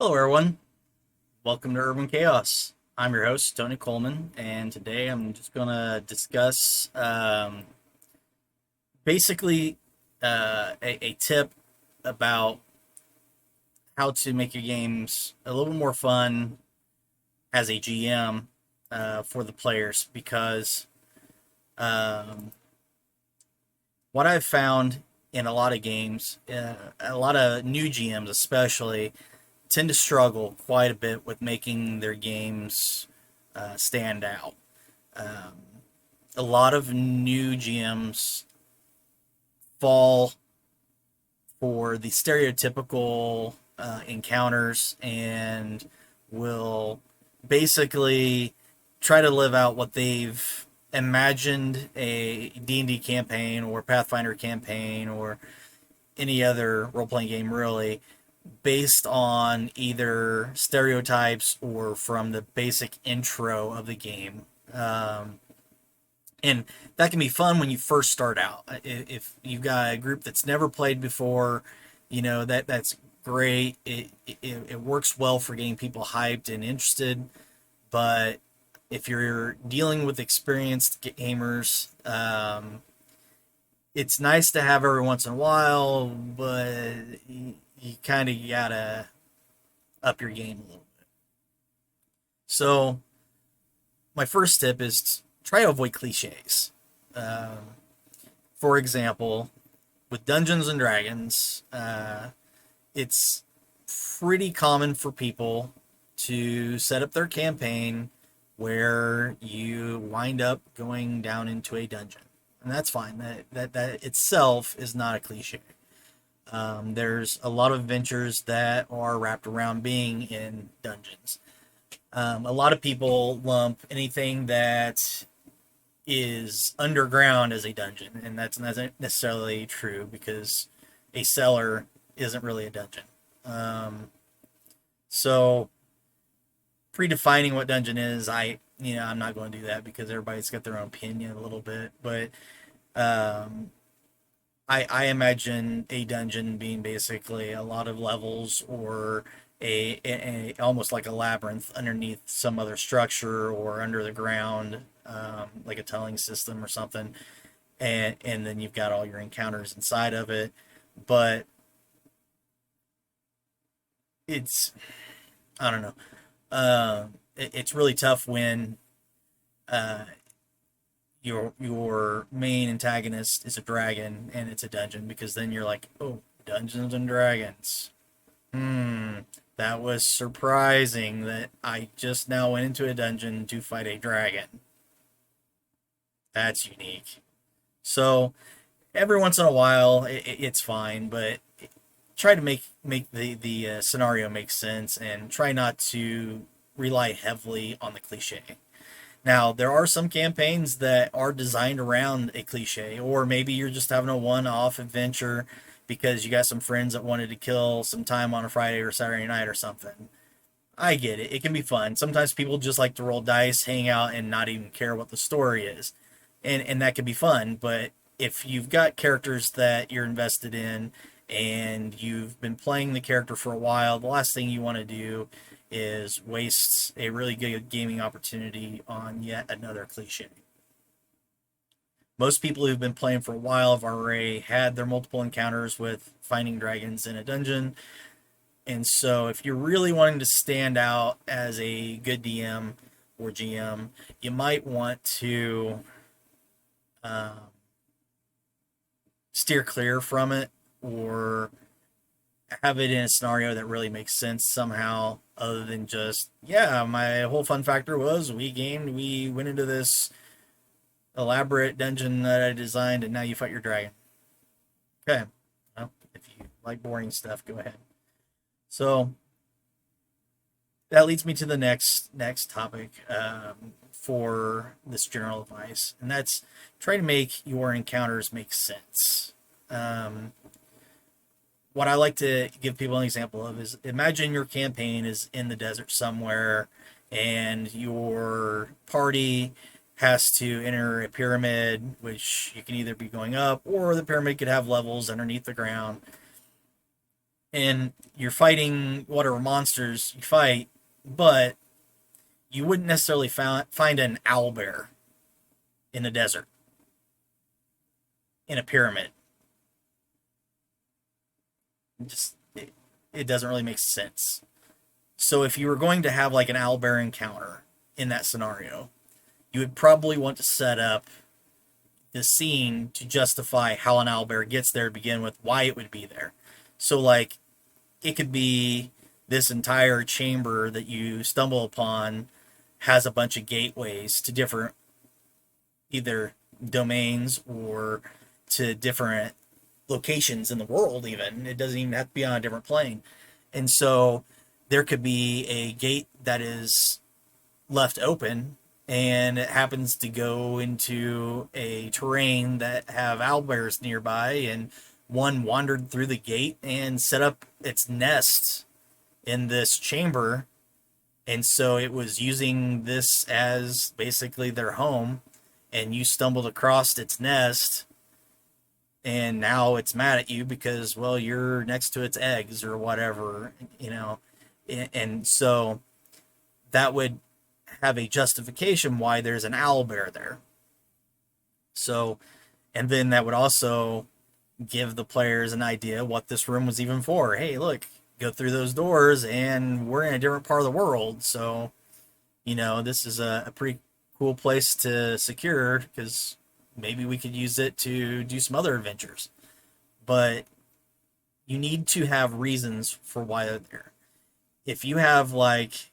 Hello, everyone. Welcome to Urban Chaos. I'm your host, Tony Coleman, and today I'm just going to discuss basically a tip about how to make your games a little bit more fun as a GM for the players. Because um, what I've found in a lot of games, a lot of new GMs especially, tend to struggle quite a bit with making their games stand out. Um, a lot of new GMs fall for the stereotypical encounters and will basically try to live out what they've imagined a D&D campaign or Pathfinder campaign or any other role-playing game really based on either stereotypes or from the basic intro of the game. And that can be fun when you first start out. If you've got a group that's never played before, that's great. It works well for getting people hyped and interested. But if you're dealing with experienced gamers, it's nice to have every once in a while, but you kind of gotta up your game a little bit. So my first tip is try to avoid cliches. Um, for example, with Dungeons and Dragons, it's pretty common for people to set up their campaign where you wind up going down into a dungeon, and that's fine. That itself is not a cliche. There's a lot of adventures that are wrapped around being in dungeons. A lot of people lump anything that is underground as a dungeon, and that's not necessarily true because a cellar isn't really a dungeon. Um, so predefining what dungeon is, I'm not going to do that because everybody's got their own opinion a little bit, but um, I imagine a dungeon being basically a lot of levels or almost like a labyrinth underneath some other structure or under the ground, like a tunneling system or something, and then you've got all your encounters inside of it. But it's I don't know. It's really tough when uh, your main antagonist is a dragon and it's a dungeon because then you're like, oh, Dungeons and Dragons. Hmm, that was surprising that I just now went into a dungeon to fight a dragon. That's unique. So every once in a while, it's fine, but try to make the scenario make sense and try not to rely heavily on the cliche. Now, there are some campaigns that are designed around a cliche, or maybe you're just having a one off adventure because you got some friends that wanted to kill some time on a Friday or Saturday night or something. I get it. It can be fun. Sometimes people just like to roll dice, hang out, and not even care what the story is. And that can be fun. But if you've got characters that you're invested in and you've been playing the character for a while, the last thing you want to do is waste a really good gaming opportunity on yet another cliche. Most people who've been playing for a while have already had their multiple encounters with finding dragons in a dungeon. And so, if you're really wanting to stand out as a good DM or GM, you might want to um, steer clear from it or have it in a scenario that really makes sense somehow, other than just, yeah, my whole fun factor was we went into this elaborate dungeon that I designed, and now you fight your dragon. Okay. Well, if you like boring stuff, go ahead. So that leads me to the next topic for this general advice, and that's try to make your encounters make sense. Um, what I like to give people an example of is imagine your campaign is in the desert somewhere, and your party has to enter a pyramid, which you can either be going up or the pyramid could have levels underneath the ground. and you're fighting whatever monsters you fight, but you wouldn't necessarily find an owlbear in a desert, in a pyramid. It doesn't really make sense. So if you were going to have like an owlbear encounter in that scenario, you would probably want to set up the scene to justify how an owlbear gets there to begin with, why it would be there. So like it could be this entire chamber that you stumble upon has a bunch of gateways to different either domains or to different locations in the world. Even it doesn't even have to be on a different plane. And so there could be a gate that is left open, and it happens to go into a terrain that have owlbears nearby, and one wandered through the gate and set up its nest in this chamber, and so it was using this as basically their home, and you stumbled across its nest, and now it's mad at you because, well, you're next to its eggs or whatever, you know. And so that would have a justification why there's an owlbear there. So, and then that would also give the players an idea what this room was even for. Hey, look, go through those doors and we're in a different part of the world. So, you know, this is a pretty cool place to secure because maybe we could use it to do some other adventures. But you need to have reasons for why they're there. If you have like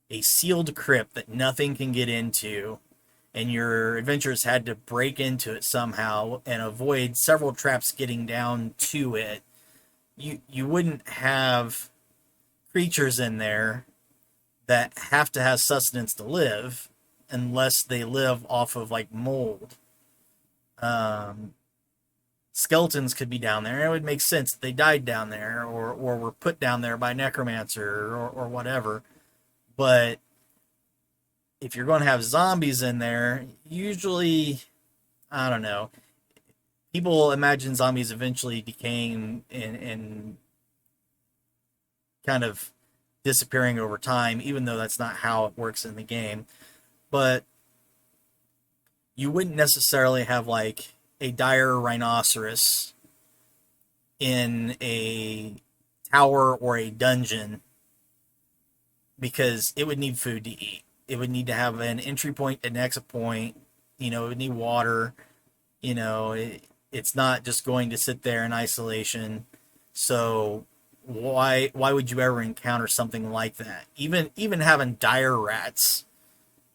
a sealed crypt that nothing can get into, and your adventurers had to break into it somehow and avoid several traps getting down to it, you wouldn't have creatures in there that have to have sustenance to live unless they live off of like mold. Skeletons could be down there. It would make sense that they died down there or were put down there by necromancer or whatever. But if you're going to have zombies in there, usually, I don't know, people imagine zombies eventually decaying and kind of disappearing over time, even though that's not how it works in the game. But you wouldn't necessarily have like a dire rhinoceros in a tower or a dungeon because it would need food to eat. It would need to have an entry point, an exit point. You know, it would need water. You know, it's not just going to sit there in isolation. So why would you ever encounter something like that? Even having dire rats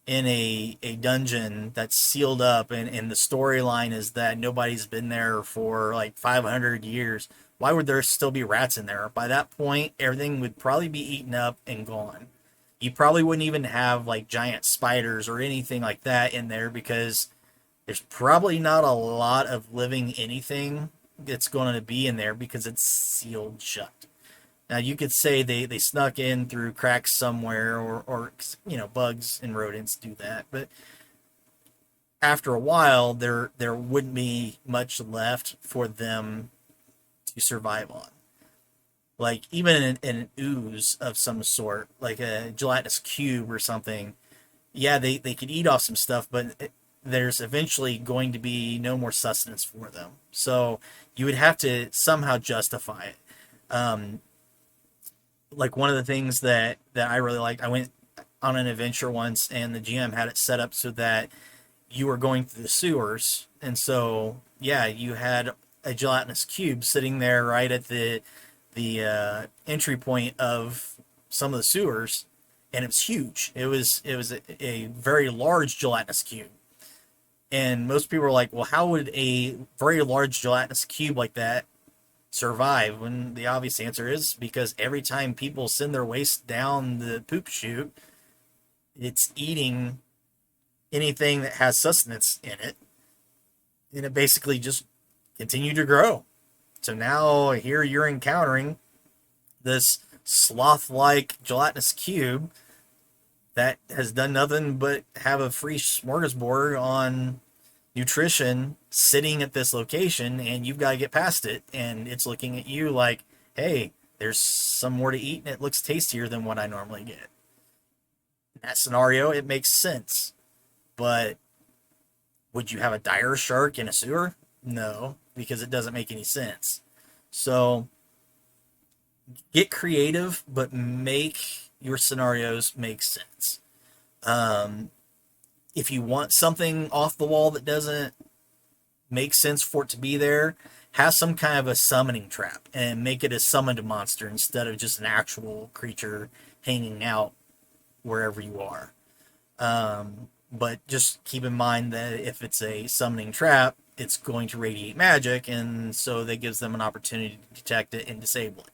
in a dungeon that's sealed up and the storyline is that nobody's been there for like 500 years, why would there still be rats in there? By that point, everything would probably be eaten up and gone. You probably wouldn't even have like giant spiders or anything like that in there because there's probably not a lot of living anything that's going to be in there because it's sealed shut. Now you could say they snuck in through cracks somewhere or you know, bugs and rodents do that, but after a while there wouldn't be much left for them to survive on. Like even an ooze of some sort, like a gelatinous cube or something, yeah, they could eat off some stuff, but there's eventually going to be no more sustenance for them. So you would have to somehow justify it. Like one of the things that I really liked, I went on an adventure once and the GM had it set up so that you were going through the sewers. And so, yeah, you had a gelatinous cube sitting there right at the entry point of some of the sewers, and it was huge. It was a very large gelatinous cube. And most people were like, well, how would a very large gelatinous cube like that survive? When the obvious answer is because every time people send their waste down the poop chute, it's eating anything that has sustenance in it, and it basically just continued to grow. So now here you're encountering this sloth-like gelatinous cube that has done nothing but have a free smorgasbord on nutrition sitting at this location, and you've got to get past it, and it's looking at you like, hey, there's some more to eat and it looks tastier than what I normally get. In that scenario, it makes sense. But would you have a dire shark in a sewer? No, because it doesn't make any sense. So get creative, but make your scenarios make sense. Um, if you want something off the wall that doesn't make sense for it to be there, have some kind of a summoning trap and make it a summoned monster instead of just an actual creature hanging out wherever you are. But just keep in mind that if it's a summoning trap, it's going to radiate magic, and so that gives them an opportunity to detect it and disable it.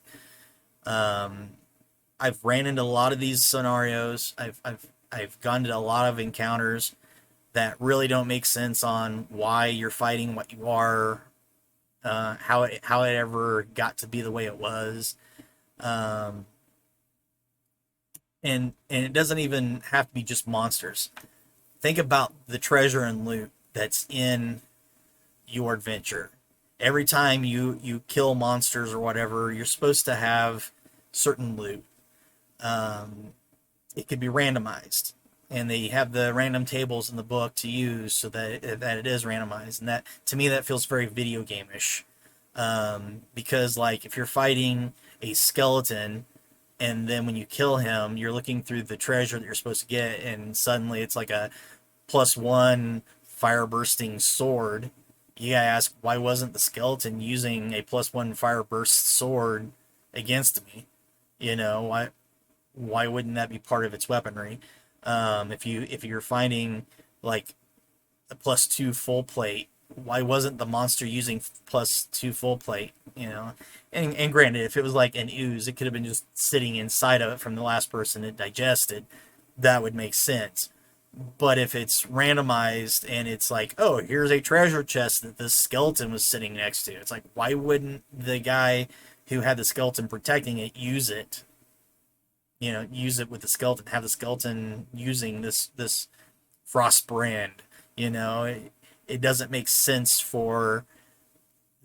I've ran into a lot of these scenarios. I've gone to a lot of encounters that really don't make sense on why you're fighting what you are, how it ever got to be the way it was, um, and it doesn't even have to be just monsters. Think about the treasure and loot that's in your adventure. Every time you kill monsters or whatever, you're supposed to have certain loot. Um, it could be randomized, and they have the random tables in the book to use so that it is randomized, and that to me that feels very video game-ish. Because like if you're fighting a skeleton and then when you kill him you're looking through the treasure that you're supposed to get and suddenly it's like a +1 fire bursting sword, you gotta ask, why wasn't the skeleton using a +1 fire burst sword against me? Why wouldn't that be part of its weaponry? If you're finding like a +2 full plate, why wasn't the monster using +2 full plate? And granted, if it was like an ooze, it could have been just sitting inside of it from the last person it digested. That would make sense. But if it's randomized and it's like, oh, here's a treasure chest that this skeleton was sitting next to, it's like, why wouldn't the guy who had the skeleton protecting it use it? Use it with the skeleton, have the skeleton using this frost brand. It doesn't make sense for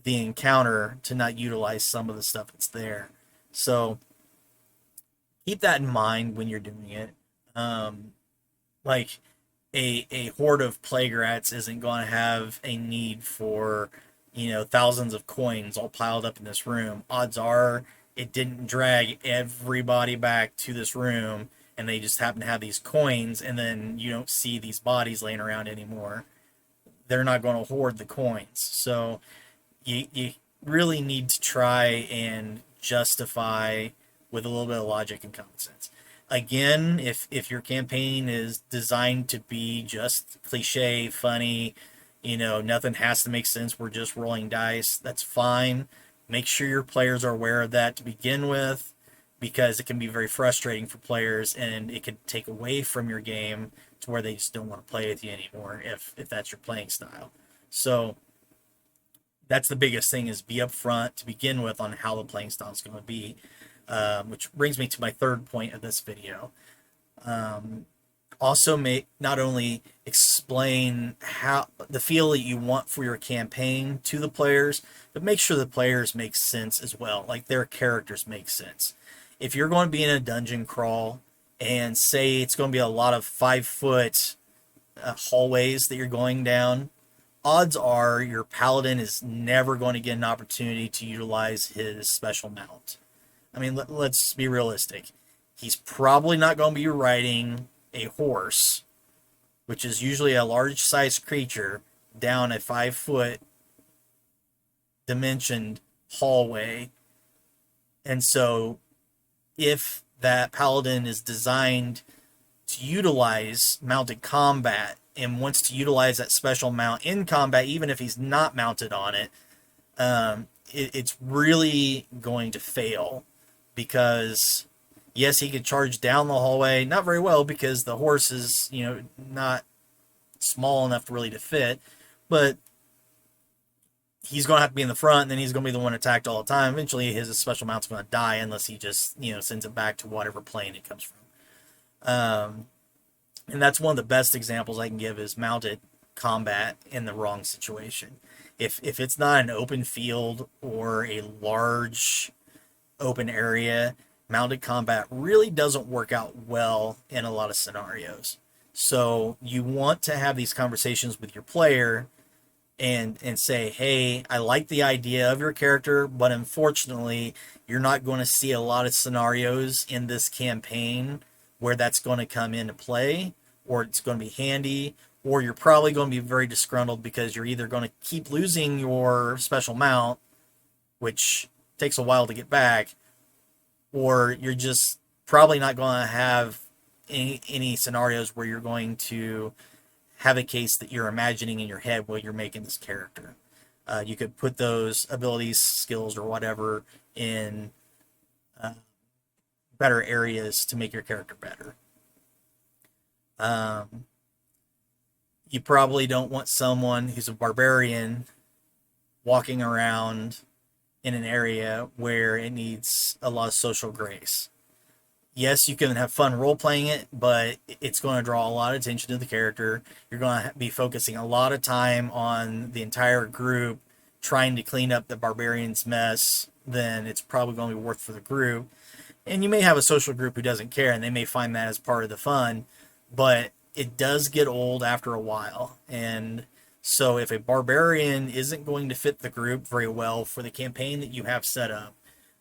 the encounter to not utilize some of the stuff that's there. So keep that in mind when you're doing it. Like a horde of plague rats isn't going to have a need for thousands of coins all piled up in this room. Odds are it didn't drag everybody back to this room and they just happen to have these coins, and then you don't see these bodies laying around anymore. They're not going to hoard the coins. So you really need to try and justify with a little bit of logic and common sense. Again, if your campaign is designed to be just cliche, funny, nothing has to make sense, we're just rolling dice, that's fine. Make sure your players are aware of that to begin with, because it can be very frustrating for players and it can take away from your game to where they just don't want to play with you anymore if that's your playing style. So that's the biggest thing, is be upfront to begin with on how the playing style is going to be. Which brings me to my third point of this video. Also, not only explain how the feel that you want for your campaign to the players, but make sure the players make sense as well, like their characters make sense. If you're going to be in a dungeon crawl and say it's going to be a lot of 5-foot hallways that you're going down, odds are your paladin is never going to get an opportunity to utilize his special mount. I mean, let's be realistic. He's probably not going to be riding a horse, which is usually a large-sized creature, down a 5-foot dimensioned hallway. And so if that paladin is designed to utilize mounted combat and wants to utilize that special mount in combat, even if he's not mounted on it, it's really going to fail. Because yes, he could charge down the hallway, not very well because the horse is, not small enough really to fit, but he's going to have to be in the front, and then he's going to be the one attacked all the time. Eventually his special mount's going to die unless he just, sends it back to whatever plane it comes from. And that's one of the best examples I can give, is mounted combat in the wrong situation. If it's not an open field or a large open area mounted combat really doesn't work out well in a lot of scenarios. So you want to have these conversations with your player and say, hey, I like the idea of your character, but unfortunately, you're not going to see a lot of scenarios in this campaign where that's going to come into play, or it's going to be handy, or you're probably going to be very disgruntled because you're either going to keep losing your special mount, which takes a while to get back, or you're just probably not going to have any scenarios where you're going to have a case that you're imagining in your head while you're making this character. You could put those abilities, skills, or whatever in better areas to make your character better. You probably don't want someone who's a barbarian walking around in an area where it needs a lot of social grace. Yes, you can have fun role playing it, but it's going to draw a lot of attention to the character. You're going to be focusing a lot of time on the entire group trying to clean up the barbarian's mess. Then it's probably going to be worth for the group. And you may have a social group who doesn't care, and they may find that as part of the fun, but it does get old after a while. And so if a barbarian isn't going to fit the group very well for the campaign that you have set up,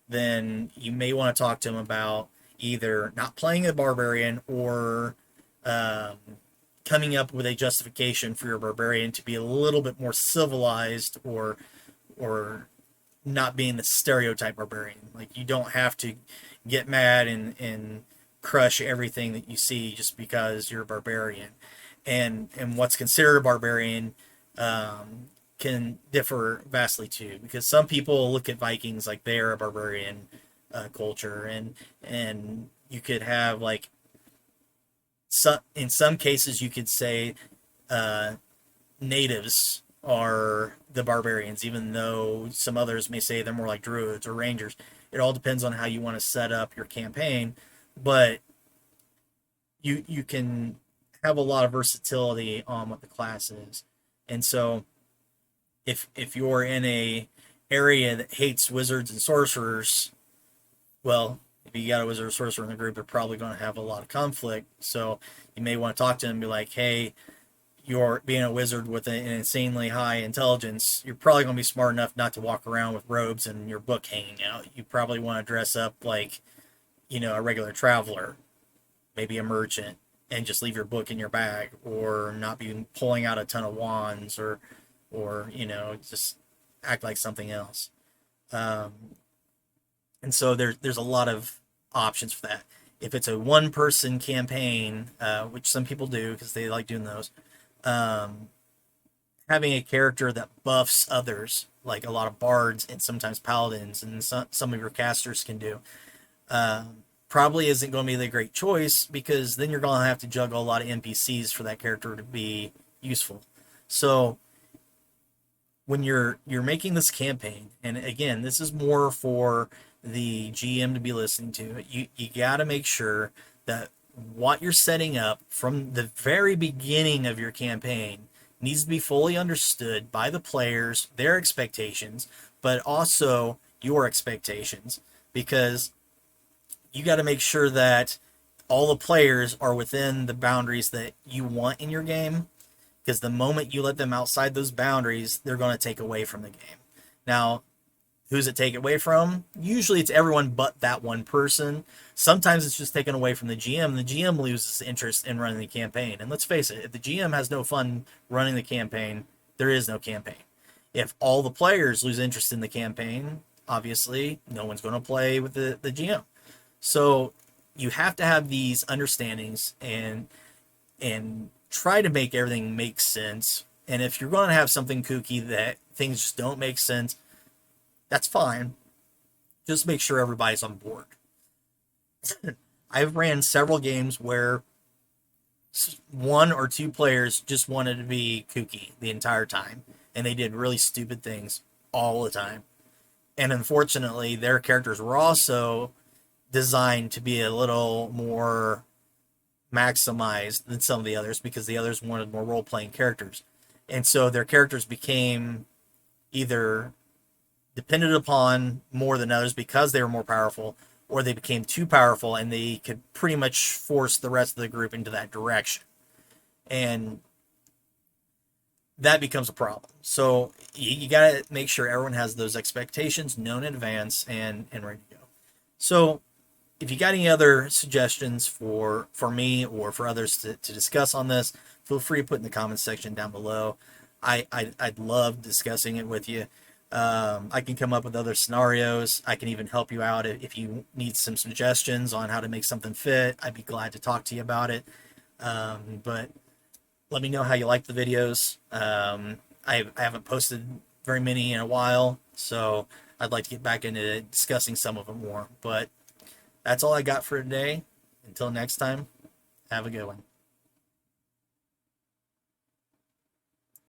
then you may want to talk to them about either not playing a barbarian or coming up with a justification for your barbarian to be a little bit more civilized, or not being the stereotype barbarian. Like, you don't have to get mad and crush everything that you see just because you're a barbarian. And what's considered a barbarian can differ vastly too, because some people look at Vikings like they're a barbarian culture, and you could have like in some cases you could say natives are the barbarians, even though some others may say they're more like druids or rangers. It all depends on how you want to set up your campaign, but you can have a lot of versatility on what the class is. And so if you're in a area that hates wizards and sorcerers, well, if you got a wizard or sorcerer in the group, they're probably going to have a lot of conflict. So you may want to talk to them and be like, hey, you're being a wizard with an insanely high intelligence. You're probably going to be smart enough not to walk around with robes and your book hanging out. You probably want to dress up like, a regular traveler, maybe a merchant, and just leave your book in your bag, or not be pulling out a ton of wands, or just act like something else. And so there's a lot of options for that. If it's a one-person campaign, which some people do because they like doing those, having a character that buffs others, like a lot of bards and sometimes paladins and some of your casters can do, probably isn't going to be the great choice, because then you're going to have to juggle a lot of NPCs for that character to be useful. So when you're making this campaign, and again, this is more for the GM to be listening to, you got to make sure that what you're setting up from the very beginning of your campaign needs to be fully understood by the players, their expectations, but also your expectations, because you got to make sure that all the players are within the boundaries that you want in your game, because the moment you let them outside those boundaries, they're going to take away from the game. Now, who's it take away from? Usually it's everyone but that one person. Sometimes it's just taken away from the GM. The GM loses interest in running the campaign. And let's face it, if the GM has no fun running the campaign, there is no campaign. If all the players lose interest in the campaign, obviously no one's going to play with the GM. So you have to have these understandings and try to make everything make sense. And if you're going to have something kooky that things just don't make sense, that's fine. Just make sure everybody's on board. I've ran several games where one or two players just wanted to be kooky the entire time, and they did really stupid things all the time. And unfortunately, their characters were also designed to be a little more maximized than some of the others, because the others wanted more role-playing characters. And so their characters became either depended upon more than others because they were more powerful, or they became too powerful and they could pretty much force the rest of the group into that direction. And that becomes a problem. So you got to make sure everyone has those expectations known in advance and ready to go. So if you got any other suggestions for me or for others to discuss on this, feel free to put in the comments section down below. I'd love discussing it with you. I can come up with other scenarios. I can even help you out if you need some suggestions on how to make something fit. I'd be glad to talk to you about it. But let me know how you like the videos. I haven't posted very many in a while, so I'd like to get back into discussing some of them more. But that's all I got for today. Until next time, have a good one.